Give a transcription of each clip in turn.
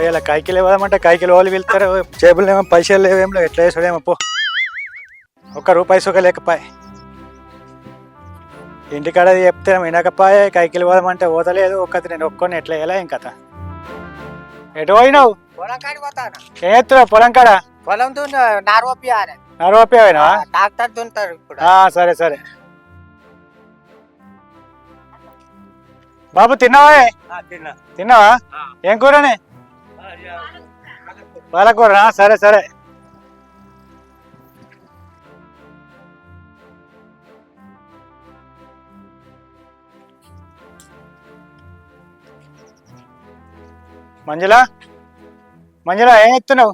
ఇలా కాయకిలు ఇవ్వదామంటే కాయకిలు వాళ్ళు వెళ్తారు, జేబులు ఏమో పైసలు లేవేమో, ఎట్లా వేసాడేమో పో. ఒక్క రూపాయి సుఖ లేకపాయ, ఇంటికాడ చెప్తే వినకపాయ, కాయకిలు ఇవ్వదామంటే ఓదలేదు. ఒక్కటి నేను ఒక్కొని ఎట్లా వేయాలా ఏం కథ. ఎటు పోయినావు? పొలం కాడికి పోతాను. ఏం ఎత్తున్నావు పొలం కాడ? పొలం నారోపియాలి. నరవపోయినా? ట్రాక్టర్ దున్నుతారు ఇప్పుడు. సరే సరే. బాబు తిన్నావా? తిన్నావా? ఏం కూరనే? పాలకూర. సరే సరే. మంజుల మంజుల ఏం ఎత్తున్నావు?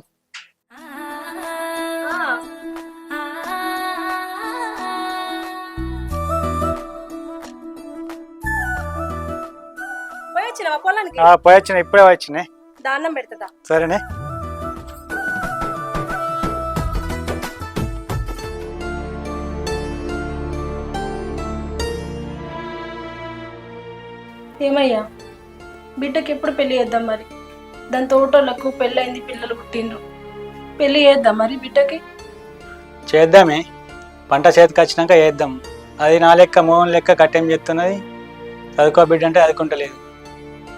పోయి వచ్చిన, ఇప్పుడే వచ్చినాయి. దాన్నం పెడతా. సరేనే. ఏమయ్యా, బిడ్డకి ఎప్పుడు పెళ్లి చేద్దాం మరి? దాని తోటోళ్ళకు పెళ్ళైంది, పిల్లలు పుట్టిండ్రు. పెళ్లి చేద్దాం మరి బిడ్డకి? చేద్దామే, పంట చేతికి వచ్చినాక చేద్దాం. అది నా లెక్క మోహన్ లెక్క కట్టేం చెప్తున్నది. చదువుకో బిడ్డ అంటే చదువుకుంటలేదు.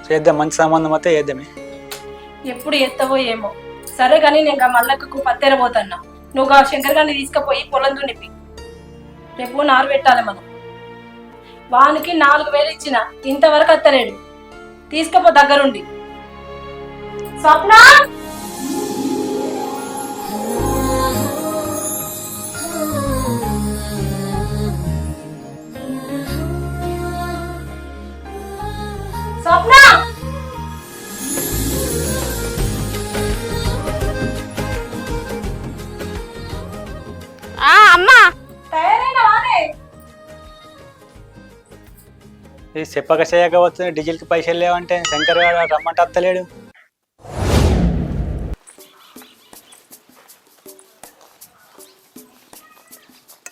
చేద్దాం, మంచి సంబంధం అయితే చేద్దామే. ఎప్పుడు ఎత్తవో ఏమో. సరే కానీ నేను మల్లక్కకు పత్తెరబోతున్నా. నువ్వు ఆ శంకర్ గారిని తీసుకుపోయి పొలం దున్నిపి. రేపు నారు పెట్టాలి మనం. వానికి 4,000 ఇచ్చిన, ఇంతవరకు అత్తలేడు. తీసుకపో దగ్గరుండి. స్వప్న, స్వప్న, అమ్మా తయారైన వానే? ఈ చెప్పక చేయక వస్తుంది. డీజిల్కి పైసలు లేవంటే శంకర్ గారు రమ్మంటే అత్తలేడు.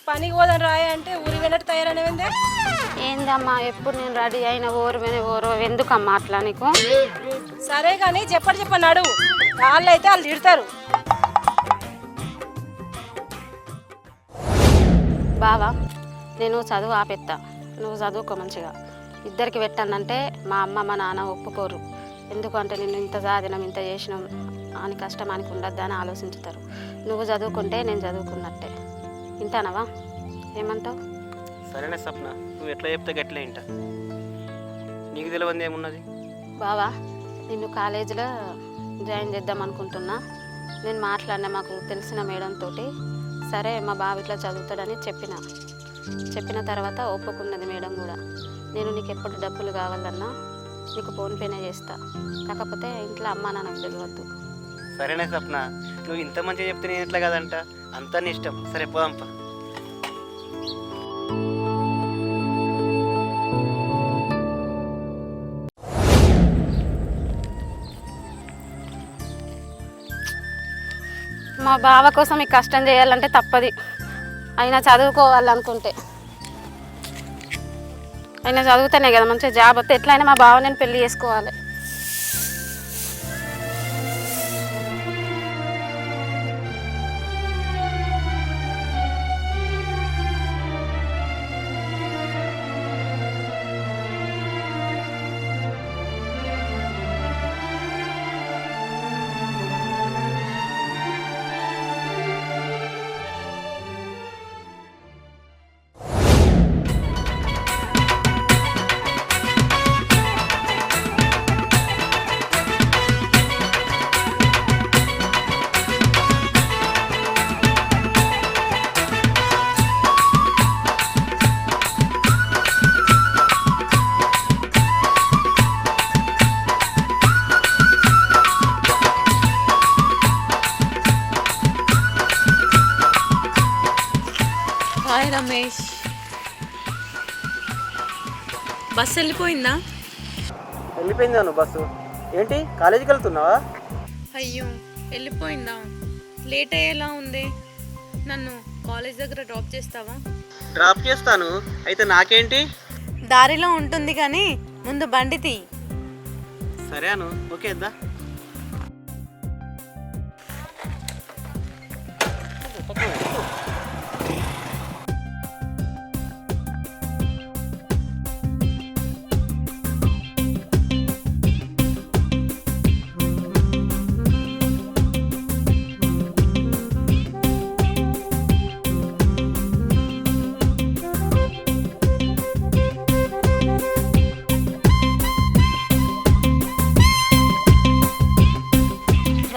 పనికి పోదాం రాయ అంటే ఊరి వెళ్ళట్టు తయారైనవిందే. ఏందమ్మా ఎప్పుడు నేను రెడీ అయిన ఓరు ఎందుకమ్మా అట్లా నీకు? సరే కానీ చెప్పండి అడుగు. వాళ్ళు అయితే వాళ్ళు తిడతారు. బావా, నేను చదువు ఆపెత్తా, నువ్వు చదువుకో మంచిగా. ఇద్దరికి పెట్టానంటే మా అమ్మ మా నాన్న ఒప్పుకోరు. ఎందుకంటే నేను ఇంత సాధినం, ఇంత చేసినాం అని కష్టం అని ఉండద్దా అని ఆలోచించుతారు. నువ్వు చదువుకుంటే నేను చదువుకున్నట్టే. వింటానవా? ఏమంటావు? సరేనే సప్న, నువ్వు ఎట్లా చెప్తే గట్లే ఇంట. నీకు తెలియంది ఏమున్నది? బావా, నిన్ను కాలేజీలో జాయిన్ చేద్దాం అనుకుంటున్నా. నేను మాట్లాడినా మాకు తెలిసిన మేడంతో. సరే మా బావ ఇట్లా చదువుతాడని చెప్పిన తర్వాత ఒప్పుకున్నది మేడం కూడా. నేను నీకు ఎప్పుడు డబ్బులు కావాలన్నా నీకు ఫోన్పేనే చేస్తా. కాకపోతే ఇంట్లో అమ్మా నాన్నకు తెలియవద్దు. సరేనే సప్న, నువ్వు ఇంత మంచిగా చెప్తే నేను ఎట్లా కదంట. అంతా నీ ఇష్టం. సరే పోదాంపా. మా బావ కోసం ఈ కష్టం చేయాలంటే తప్పది. అయినా చదువుకోవాలనుకుంటే అయినా చదువుతానే కదా మంచిగా జాబ్ వస్తే ఎట్లయినా మా బావ నేను పెళ్లి చేసుకోవాలి. బస్సు వెళ్ళిపోయిందా? వెళ్ళిపోయింది అను బస్సు. ఏంటి కాలేజీకి వెళ్తున్నావా? అయ్యో వెళ్ళిపోయిందా? లేట్ అయ్యేలా ఉంది. నన్ను కాలేజ్ దగ్గర డ్రాప్ చేస్తావా? డ్రాప్ చేస్తాను. అయితే నాకేంటి? దారిలో ఉంటుంది కానీ ముందు బండి తీ. సరే అను, ఓకే దా.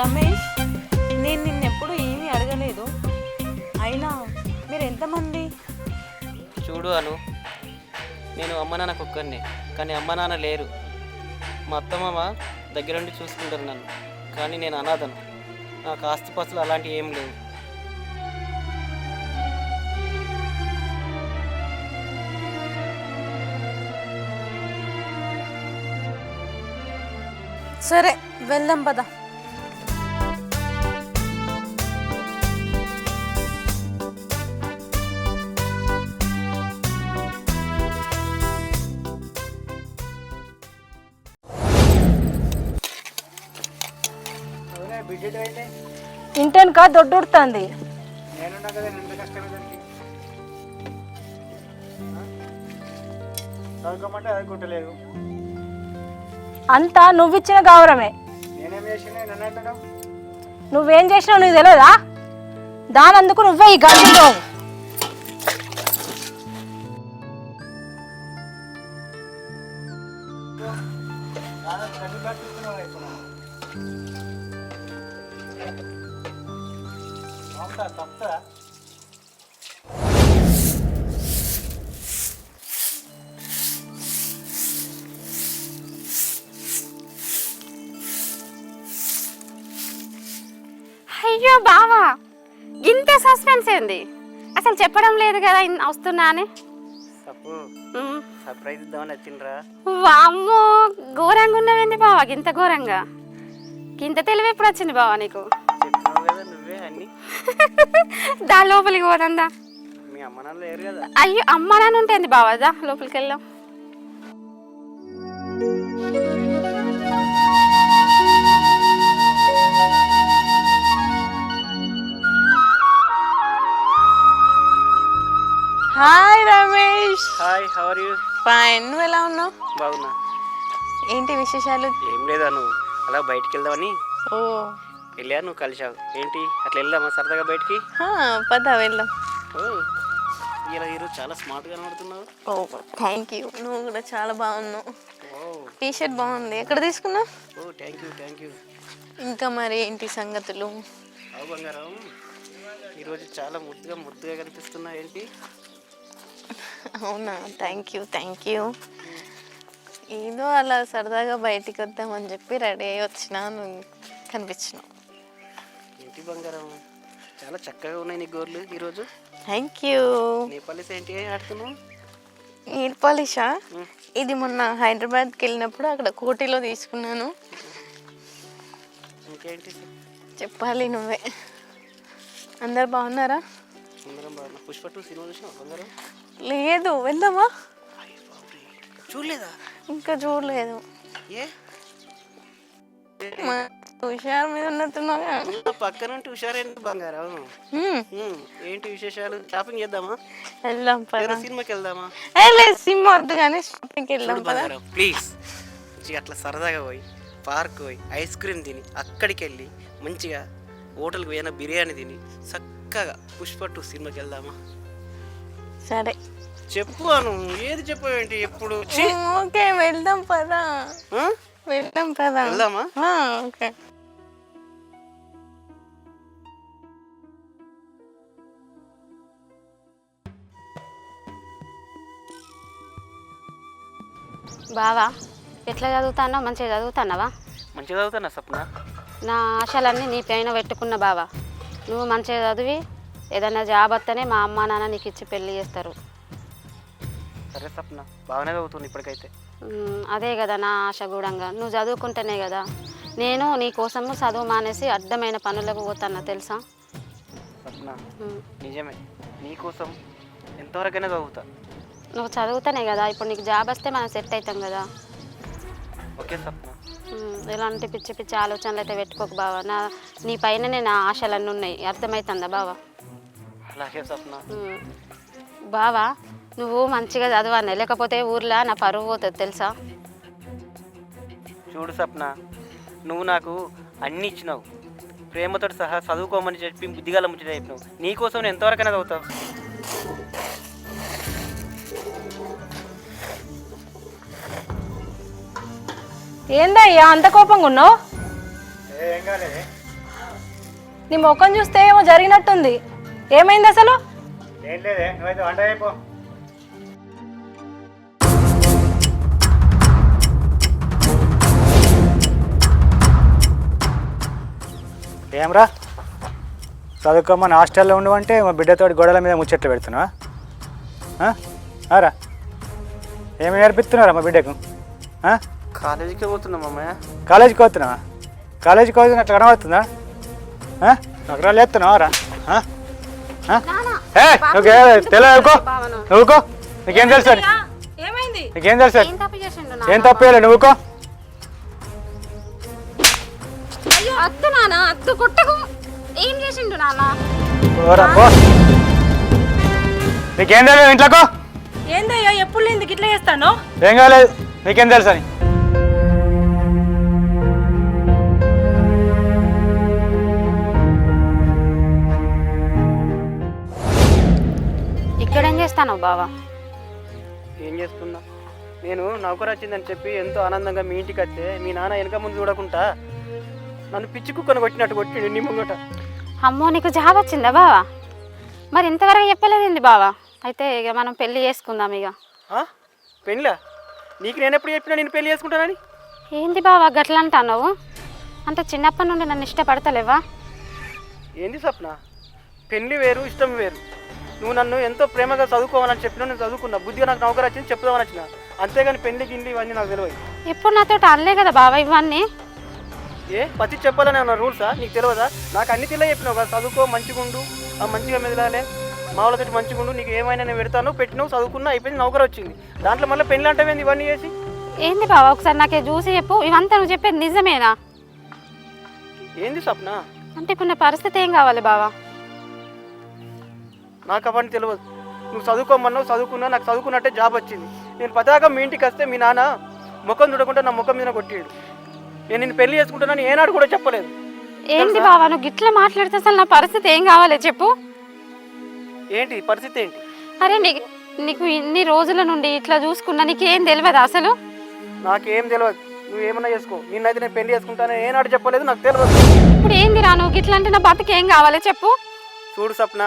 రమేష్, నేను నిన్నెప్పుడు ఏమీ అడగలేదు. అయినా మీరు ఎంతమంది? చూడు అను, నేను అమ్మ నాన్న కుక్కర్ని, కానీ అమ్మ నాన్న లేరు. మా అత్తమ్మ దగ్గరుండి చూసుకుంటారు నన్ను, కానీ నేను అనాథను. నాకు ఆస్తిపాస్తులు అలాంటివి ఏం లేవు. సరే వెళ్దాం పద. ఇంటెనక దొడ్డుడుతుంది. నేనున్నా కదా, ఎంత కష్టమే దానికి. చదువుకోమంటే చదువుకుంటలేదు. అంతా నువ్విచ్చిన గౌరవమే. నేనేం చేసినా నన్ను అంటున్నావు? నువ్వేం చేసినావు నీకు తెలియదా? దానందుకు నువ్వే ఈ గంటలో తప్ప. అయ్యో బావా, ఇంత సస్పెన్స్ ఏంది? అసలు చెప్పడం లేదు కదా వస్తున్నా అని. సప్పు సర్ప్రైజ్ ఇద్దామని వచ్చిండ్రా. వామ్మో, ఘోరంగా ఉన్నవేంది బావా? గింత ఘోరంగా గింత తెలివి ఎప్పుడు వచ్చింది బావా నీకు? చెప్పినావు కదా నువ్వే అన్ని. దాని లోపలికి పోదందా? మీ అమ్మ నాన్న లేరు కదా. అయ్యో, అమ్మ నాన్న ఉంటుంది బావా, దా లోపలికి వెళ్దాం. Hi Ramesh. Hi, how are you? Fine. నువ్వు ఎలా ఉన్నావు? బాగున్నా. ఏంటి విశేషాలు? ఏం లేదాను, అలా బయటికి వెళ్దామని ఓ వెళ్ళా, నువ్వు కలిసావు. ఏంటి అట్లా వెళ్దామా సరదాగా బయటికి? పద వెళ్దాం. ఓ ఇలా ఈరోజు చాలా స్మార్ట్గా కనబడుతున్నావు. ఓ థ్యాంక్ యూ. నువ్వు కూడా చాలా బాగున్నావు. ఓ టీ షర్ట్ బాగుంది. ఎక్కడ తీసుకున్నావు? ఓ థ్యాంక్ యూ, థ్యాంక్ యూ. ఇంకా మరి ఏంటి సంగతులు? అవు బంగారం, ఈరోజు చాలా ముద్దుగా కనిపిస్తున్నా. ఏంటి? అవునా, థ్యాంక్ యూ, థ్యాంక్ యూ. ఏదో అలా సరదాగా బయటికి వద్దామని చెప్పి రెడీ అయ్యి వచ్చినా, నువ్వు కనిపించినావు. ఏంటి బంగారం, చాలా చక్కగా ఉన్నాయి నీ గోర్లు ఈరోజు. Thank you. నీ పాలిస్ ఏంటి ఆడుతున్నావు? నెయిల్ పాలిషా? ఇది మొన్న హైదరాబాద్కి వెళ్ళినప్పుడు అక్కడ కోటిలో తీసుకున్నాను. ఇంకేంటి చెప్పాలి నువ్వే. అందరు బాగున్నారా? అందరం బాగున్నా. పుష్ప 2 సినిమా చూసినావు బంగారం? లేదు, వెళ్దామా? చూడలేదా? ఇంకా చూడలేదు. ఏ హుషారు మీద ఉన్నట్టున్నాగా. పక్కన ఉంటే హుషారేంటి బంగారం? ఏంటి విశేషాలు? షాపింగ్ చేద్దామా? వెళ్దాం పద. సినిమాకి వెళ్దామా? లేదు, సినిమా వద్దు కానీ షాపింగ్కి వెళ్దాం పద. ప్లీజ్, మంచిగా అట్లా సరదాగా పోయి పార్క్ పోయి ఐస్ క్రీమ్ తిని అక్కడికి వెళ్ళి మంచిగా హోటల్కి పోయిన బిర్యానీ తిని చక్కగా పుష్ప 2 సినిమాకి వెళ్దామా? సరే చెప్పు అను, ఏది చెప్పేంటి ఎప్పుడు? ఓకే వెళ్దాం పదా. వెళ్దాం పదా. వెళ్దామా? ఓకే. బావా, ఎట్లా చదువుతానో? మంచిగా చదువుతానవా? మంచిగా చదువుతానా సప్న? నా ఆశలన్నీ నీ పైన పెట్టుకున్న బావా. నువ్వు మంచిగా చదివి ఏదైనా జాబ్ వస్తేనే మా అమ్మ నాన్న నీకు ఇచ్చి పెళ్లి చేస్తారు. సరే సప్న, బాగానే చదువుతుంది ఇప్పటికైతే. అదే కదా నా ఆశ కూడా. నువ్వు చదువుకుంటేనే కదా నేను నీ కోసము చదువు మానేసి అడ్డమైన పనులకు పోతాను తెలుసా. సప్న నిజమే, నీకోసం ఎంతవరకైనా చదువుతా. నువ్వు చదువుతానే కదా ఇప్పుడు నీకు జాబ్ వస్తే మనం సెట్ అవుతాం కదా. ఓకే సప్న. ఎలాంటి పిచ్చి పిచ్చి ఆలోచనలు అయితే పెట్టుకోకు బావా. నీ పైననే నా ఆశలన్నీ ఉన్నాయి, అర్థమవుతుందా బావా. అలాగే సప్న. బావా నువ్వు మంచిగా చదవాలి, లేకపోతే ఊర్లో నా పరువు పోతుంది తెలుసా. చూడు సప్న, నువ్వు నాకు అన్నీ ఇచ్చినావు, ప్రేమతో సహా చదువుకోమని చెప్పి బుద్ధిగాల ముచ్చట చెప్పినావు. నీకోసం నేను ఎంతవరకైనా చదువుతావు. ఏందయ్యా అంత కోపంగా ఉన్నావు? ఏం కాలేదు, నీ ముఖం చూస్తే ఏమో జరిగినట్టుంది. ఏమైంది అసలు? ఏం లేదే, నువ్వైతే వంట అయిపో. ఏమ్రా చదువుకోమని హాస్టల్లో ఉండవంటే మా బిడ్డతోటి గోడల మీద ముచ్చట్లు పెడుతున్నావా? రా ఏమి నేర్పిస్తున్నారా మా బిడ్డకు? కాలేజీకి పోతున్నాం అమ్మయ్య. కాలేజీకి పోతున్నావా? కాలేజీకి పోతున్నా అట్లా కనబడుతుందా? అక్కడ లేస్తున్నావా రా? తెలియకో నువ్వుకో, నీకేం తెలుసు అని? ఏమైంది? నీకేం తెలుసు? ఏం తప్పు చేసిండు? ఏం తప్పు చేయలేదు, నువ్వుకో. అద్దు నాన్న, అద్దు కొట్టకు. ఏం చేసిండు నాన్న? నీకేం తెలియదు, ఇంట్లోకో. ఏందయ్యా ఎప్పుడు ఎందుకు ఇట్లా చేస్తాను? ఏం కాలేదు, నీకేం తెలుసు అని? ఇక్కడేం చేస్తాను బావా? ఏం చేస్తున్నా, నేను నౌకరు వచ్చిందని చెప్పి ఎంతో ఆనందంగా మీ ఇంటికి వస్తే మీ నాన్న వెనక ముందు చూడకుండా నన్ను పిచ్చి కుక్కను కొట్టినట్టు కొట్టిండు నీ ముంగట. అమ్మో నీకు జాబ్ వచ్చిందా బావా? మరి ఇంతవరకు చెప్పలేదండి బావా. అయితే ఇక మనం పెళ్లి చేసుకుందాం ఇక. పెళ్ళా? నీకు నేను ఎప్పుడు చెప్పినా నేను పెళ్లి చేసుకుంటానని? ఏంది బావా గట్లా అంటున్నావు? అంత చిన్నప్పటి నుండి నన్ను ఇష్టపడతలేవా? ఏంది సప్న, పెళ్లి వేరు ఇష్టం వేరు. నువ్వు నన్ను ఎంతో ప్రేమగా చదువుకోవాలని చెప్పినా నేను చదువుకున్నా, బుద్ధిగా నాకు నౌకరు వచ్చింది చెప్దామని వచ్చిన, అంతేగాని పెళ్లి గిల్లి ఇవన్నీ నాకు తెలియదు. ఎప్పుడు నాతో అనలే కదా బావా ఇవన్నీ. ఏ పతి చెప్పాలని అన్న రూల్సా నీకు తెలియదా? నాకు అన్ని తెలియ చెప్పినావు కదా, చదువుకో మంచిగా ఉండు, మంచిగా మెదలాలే, మా వాళ్ళతో మంచిగా ఉండు, నీకు ఏమైనా నేను పెడతాను, పెట్టినావు, చదువుకున్నా, అయిపోయింది, నౌకరు వచ్చింది. దాంట్లో మళ్ళీ పెళ్లి అంటే ఇవన్నీ చేసి ఏంది బావా ఒకసారి నాకే చూసి చెప్పు, ఇవంతా నువ్వు చెప్పేది నిజమేనా? ఏంది సప్న? అంటే ఇప్పుడు నా పరిస్థితి ఏం కావాలి బావా? నాకు అవన్నీ తెలియదు. నువ్వు చదువుకోమన్నావు, చదువుకున్నా, నాకు చదువుకున్నట్టే జాబ్ వచ్చింది. నేను పతాక మీ ఇంటికి వస్తే మీ నాన్న ముఖం చూడకుండా నా ముఖం మీద కొట్టాడు. నేను నిన్ను పెళ్లి చేసుకుంటానని ఏనాడు కూడా చెప్పలేదు. ఏంది బావా నువ్వు గిట్లా మాట్లాడితే అసలు నా పరిస్థితి ఏం కావాలి చెప్పు? ఏంటి పరిస్థితి ఏంటి? అరే నీకు ఇన్ని రోజుల నుండి ఇట్లా చూసుకున్నా నీకేం తెలియదు అసలు? నాకేం తెలియదు, నువ్వు ఏమన్నా చేసుకో, నిన్నైతే నేను పెళ్లి చేసుకుంటానని ఏనాడు చెప్పలేదు, నాకు తెలియదు. ఇప్పుడు ఏంది రా నువ్వు గిట్లా అంటే నా బతుకు ఏం కావాలి చెప్పు? చూడు సప్న,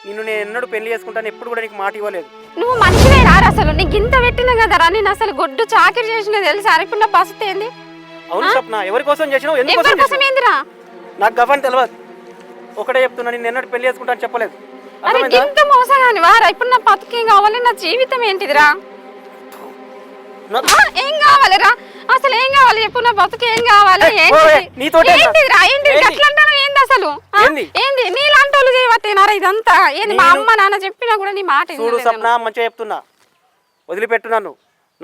నిన్ను నేను ఎన్నడూ పెళ్లి చేసుకుంటాను ఎప్పుడు కూడా నీకు మాట ఇవ్వలేదు. నువ్వు మనిషివే రారు అసలు, నీకు ఇంత పెట్టినా కదరా, నేను అసలు గొడ్డు చాకరీ చేసిన తెలుసా? ఇప్పుడు నా పరిస్థితి ఏంది? అవును సప్న, ఎవరి కోసం చేసినావు, ఎవరి ఎందుకోసం కోసం ఏందిరా? నాకు గవ్వని తెలియదు, ఒకటే చెప్తున్నా, నేను ఎన్నడూ పెళ్లి చేసుకుంటాను చెప్పలేదు. అరే ఇంత మోసగాని వారా? ఇప్పుడు నా బతుకు ఏం కావాలి, నా జీవితం ఏంటిదిరా? ఏం కావాలిరా అసలు? ఏం కావాలి చెప్పు? నా బతుకు ఏం కావాలి? ఏంటిదిరా? ఏంటిది అట్లా అంటాను? ఏంది అసలు? ఏంది నీలాంటి వాళ్ళు చేయవత్తేనారా ఇదంతా? ఏంది మా అమ్మ నాన్న చెప్పినా కూడా నీ మాట చూడు సప్న, మంచిగా చెప్తున్నా, వదిలిపెట్టున్నాను,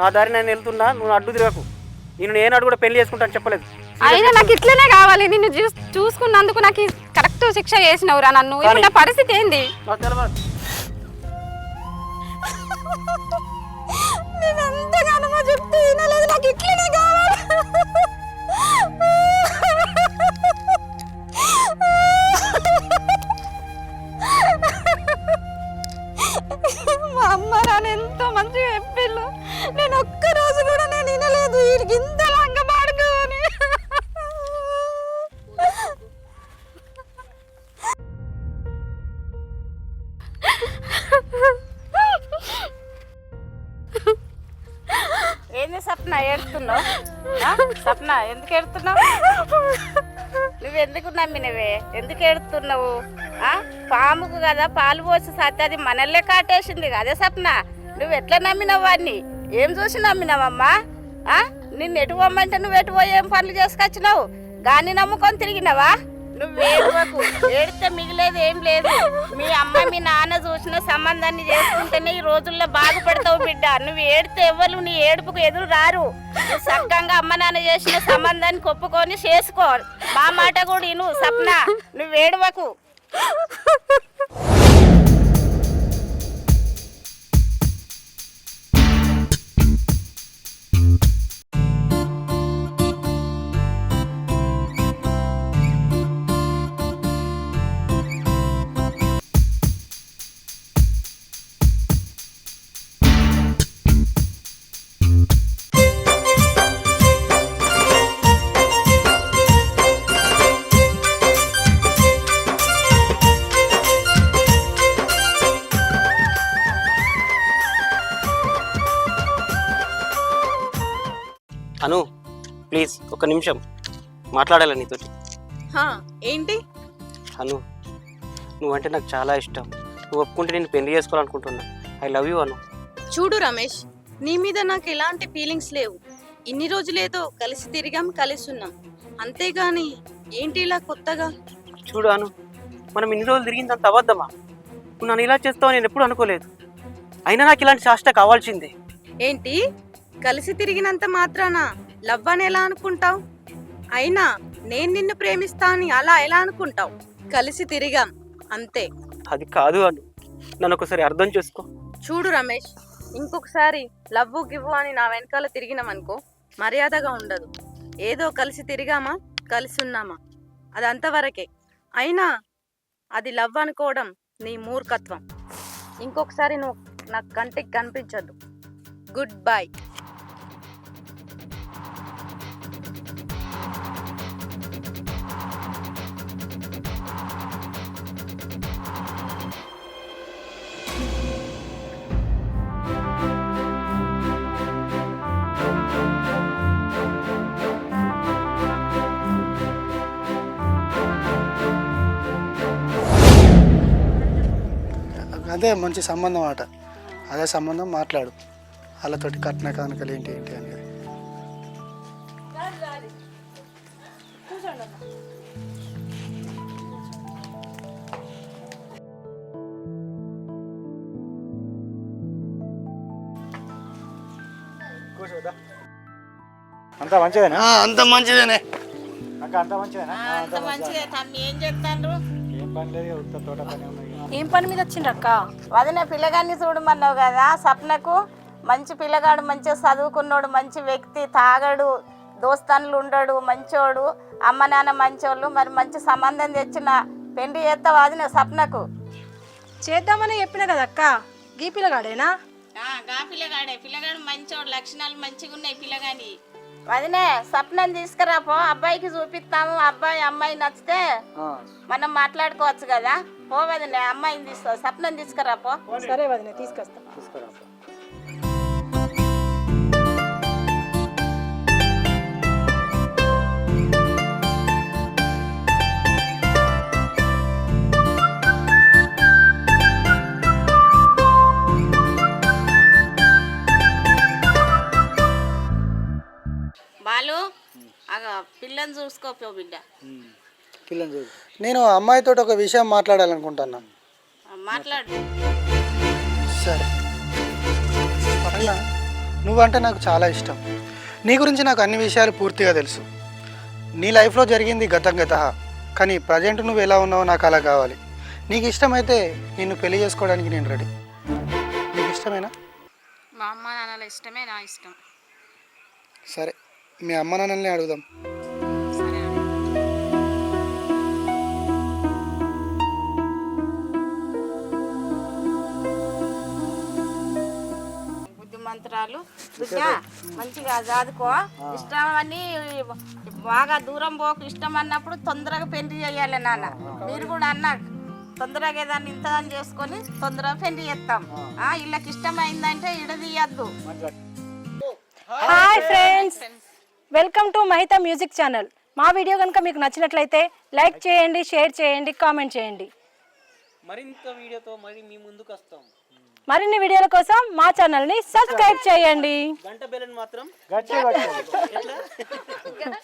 నా దారి నేను వెళ్తున్నా, నువ్వు అడ్డు తిరగకు. నేను ఏనాడు కూడా పెళ్లి చేసుకుంటాను చెప్పలేదు. అయినా నాకు ఇట్లనే కావాలి, నిన్ను చూసుకున్నందుకు నాకు కరెక్ట్ శిక్ష చేసినవురా నన్ను. ఇప్పుడు నా పరిస్థితి ఏంది? నేను ఎంతగానో చెప్తే వినలేదు, నాకు ఇట్లనే కావాలి. మా అమ్మ నాన్న ఎంతో మంచిగా చెప్పిళ్ళు, నేను ఒక్క రోజు కూడా నేను వినలేదు వీడికి ఇంత లంగ పాడుకోని. ఏంది సప్న ఏడుస్తున్నావు? సప్న ఎందుకు ఏడుతున్నావు? నువ్వు ఎందుకు నమ్మినవే? ఎందుకు ఏడుతున్నావు? పాముకు కదా పాలు పోసి సత్తే అది మనల్లే కాటేసింది అదే సప్న. నువ్వు ఎట్లా నమ్మినావు వాడిని? ఏం చూసి నమ్మినావమ్మా? నిన్ను ఎటు పోమ్మంటే నువ్వు ఎటు పోయి ఏం పనులు చేసుకొచ్చినావు? గాని నమ్ముకొని తిరిగినావా? నువ్వు ఏడువకు, ఏడితే మిగిలేదు ఏం లేదు. మీ అమ్మ మీ నాన్న చూసిన సంబంధాన్ని చేసుకుంటేనే ఈ రోజుల్లో బాగుపడతావు బిడ్డ. నువ్వు ఏడితే ఎవరు నీ ఏడుపుకు ఎదురు రారు. నువ్వు సక్కంగా అమ్మ నాన్న చేసిన సంబంధాన్ని ఒప్పుకొని చేసుకో. మా మాట కూడా విను సప్న, నువ్వు ఏడవకు. అను ప్లీజ్ ఒక నిమిషం మాట్లాడాలి నీతోటి. ఏంటి? అను నువ్వంటే నాకు చాలా ఇష్టం. నువ్వు ఒప్పుకుంటే నేను పెళ్లి చేసుకోవాలనుకుంటున్నా. ఐ లవ్ యూ అను. చూడు రమేష్, నీ మీద నాకు ఎలాంటి ఫీలింగ్స్ లేవు. ఇన్ని రోజులేదో కలిసి తిరిగాం, కలిసి ఉన్నాం, అంతేగాని ఏంటి ఇలా కొత్తగా? చూడు అను, మనం ఇన్ని రోజులు తిరిగిందంత అబద్ధమా? నువ్వు నన్ను ఇలా చేస్తావు నేను ఎప్పుడు అనుకోలేదు. అయినా నాకు ఇలాంటి శాస్త్ర కావాల్సిందే. ఏంటి కలిసి తిరిగినంత మాత్రాన లవ్ అని ఎలా అనుకుంటావు? అయినా నేను నిన్ను ప్రేమిస్తా అని అలా ఎలా అనుకుంటావు? కలిసి తిరిగాం అంతే. అది కాదు అను, నన్ను ఒకసారి అర్థం చేసుకో. చూడు రమేష్, ఇంకొకసారి లవ్వు గివ్వు అని నా వెనకాల తిరిగినామనుకో మర్యాదగా ఉండదు. ఏదో కలిసి తిరిగామా, కలిసి ఉన్నామా, అది అంతవరకే. అయినా అది లవ్ అనుకోవడం నీ మూర్ఖత్వం. ఇంకొకసారి నువ్వు నాకు కంటికి కనిపించద్దు. Good bye. అదే మంచి సంబంధం అట, అదే సంబంధం మాట్లాడు. వాళ్ళతోటి కట్న కానుకలు ఏంటి ఏంటి అనేది. కూర్చోదా? అంతా మంచిదేనా? అంత మంచిదేనే అక్క, అంతా మంచిదేనా? అంత మంచిగా తమ్మి ఏం చెప్తాండ్రు? ఏం పని లేదు, ఉత్త తోట పని ఉన్నాయి. ఏం పని మీద వచ్చిండ్రక్క? వదిన పిల్లగాన్ని చూడమన్నావు కదా సప్నకు. మంచి పిల్లగాడు, మంచిగా చదువుకున్నాడు, మంచి వ్యక్తి, తాగడు, దోస్తానులు ఉండడు, మంచోడు, అమ్మ నాన్న మంచోళ్ళు. మరి మంచి సంబంధం తెచ్చిన పెళ్లి చేస్తావు వదిన సప్నకు? చేద్దామని చెప్పిన కదక్క. గీ పిల్లగాడేనా? గా పిల్లగాడే, పిల్లగాడు మంచోడు, లక్షణాలు మంచిగా ఉన్నాయి పిల్లగాని. వదినే సప్నం తీసుకురాపో, అబ్బాయికి చూపిస్తాము. అబ్బాయి అమ్మాయి నచ్చితే మనం మాట్లాడుకోవచ్చు కదా. పో వదినే, అమ్మాయిని తీసుకో, సప్నం తీసుకురాపో. సరే వదిన, తీసుకొస్తా. బాలు పిల్లని చూసుకోపో బిడ్డ. పిల్లని చూడు. నేను అమ్మాయితో ఒక విషయం మాట్లాడాలనుకుంటున్నా. మాట్లాడు. సరే పర్లా, నువ్వంటే నాకు చాలా ఇష్టం. నీ గురించి నాకు అన్ని విషయాలు పూర్తిగా తెలుసు. నీ లైఫ్లో జరిగింది గతం గత, కానీ ప్రజెంట్ నువ్వు ఎలా ఉన్నావో నాకు అలా కావాలి. నీకు ఇష్టమైతే నిన్ను పెళ్లి చేసుకోవడానికి నేను రెడీ. నీకు ఇష్టమేనా? మా అమ్మ నాన్నల ఇష్టమే నా ఇష్టం. సరే, మీ అమ్మ నాన్నల్ని అడుగుదాం. సరే బుద్ధిమంతురాలు బిడ్డ, మంచిగా చదువుకో. ఇష్టం అని బాగా దూరం పోకు. ఇష్టం అన్నప్పుడు తొందరగా పెళ్లి చేయాలి నాన్న. మీరు కూడా అన్న తొందరగా ఏదన్నా ఇంతదని చేసుకొని తొందరగా పెళ్లి చేస్తాం. వీళ్ళకి ఇష్టమైందంటే ఇడదీయద్దు. Hi friends, welcome to Mahitha music channel. మా వీడియో కనుక మీకు నచ్చినట్లయితే లైక్ చేయండి, షేర్ చేయండి, కామెంట్ చేయండి. మరింత వీడియోతో మరి మీ ముందుకు వస్తాం. మరిన్ని వీడియోల కోసం మా ఛానల్ని సబ్స్క్రైబ్ చేయండి. గంట బెల్లని మాత్రం గట్టిగా కొట్టండి. ఎట్లా